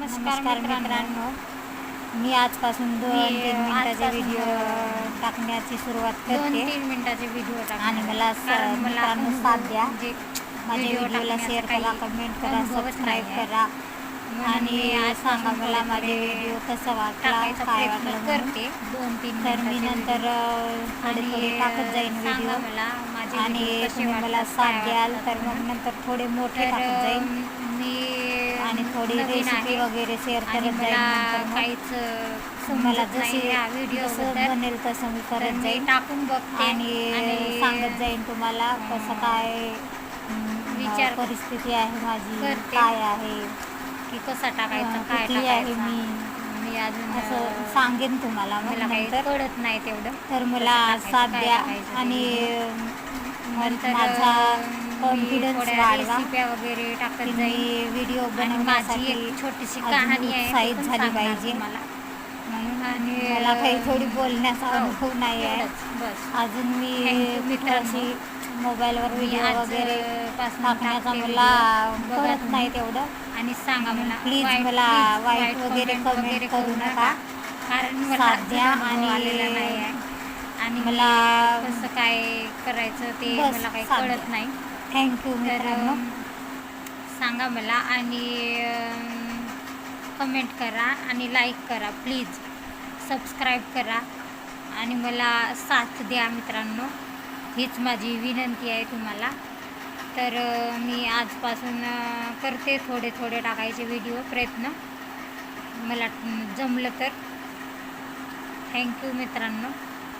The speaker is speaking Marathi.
नमस्कार मित्रांनो, मी आजपासून 2-3 मिनिटाचे व्हिडिओ टाकण्याची सुरुवात करते. 2-3 मिनिटाचे व्हिडिओ टाका आणि मला मित्रांनो साथ द्या. माझ्या व्हिडिओला शेअर करा, कमेंट करा, सबस्क्राईब करा आणि सांगा मला माझे व्हिडिओ कसा वाटला, काय वाटलं करते. 2-3 तर मी नंतर थोडे टाकत जाईन व्हिडिओ. आणि तुम्ही मला साथ द्याल तर मग नंतर थोडे मोठे टाकत जाईन आणि थोडी रेसिपी वगैरे शेअर करत जाईन. नंतर काहीच मला जशी व्हिडिओ बनेल तसं मी करत जाईन टाकून बघते आणि सांगत जाईन तुम्हाला कसं काय विचार परिस्थिती आहे माझी, करते. काय आहे, की कसा टाकायचा, काय कुठली आहे टाकायचा. मी अजून असं सांगेन तुम्हाला. मग मला काही नंतर कळत नाही तेवढं. तर मला साथ द्या आणि माझा कॉन्फिडन्स वाढवा. रेसिप्या वगैरे टाकत की जाईल. मी व्हिडिओ माझी बनवण्यासाठी एक छोटीशी अजून कहाणी आहे, उत्साहित ती पण झाली सांगणार पाहिजे. तुम्हाला. आणि मला काही थोडी बोलण्याचा अनुभव नाही आहे. बस अजून मी Thank you थोडीशी मोबाईलवर व्हिडिओ वगैरे पासून टाकण्याचा टाकते मला video. बघा कळत तुम्ही. नाही तेवढं. आणि सांगा मला प्लीज मला वाईट वगैरे कमेंट करू नका. कारण मला साथ द्या अनुभव आलेला आणि नाही आहे आणि मला कसं काय करायचं ते बस मला काही साथ कळत द्या. नाही. थँक्यू तर मित्रांनो. सांगा मला आणि कमेंट करा आणि लाईक करा प्लीज. सबस्क्राईब करा आणि मला साथ द्या मित्रांनो. हीच माझी विनंती आहे तुम्हाला. तर मी आजपासून करते थोडे थोडे टाकायचे व्हिडिओ प्रयत्न. मला जमलं तर. थँक्यू मित्रांनो.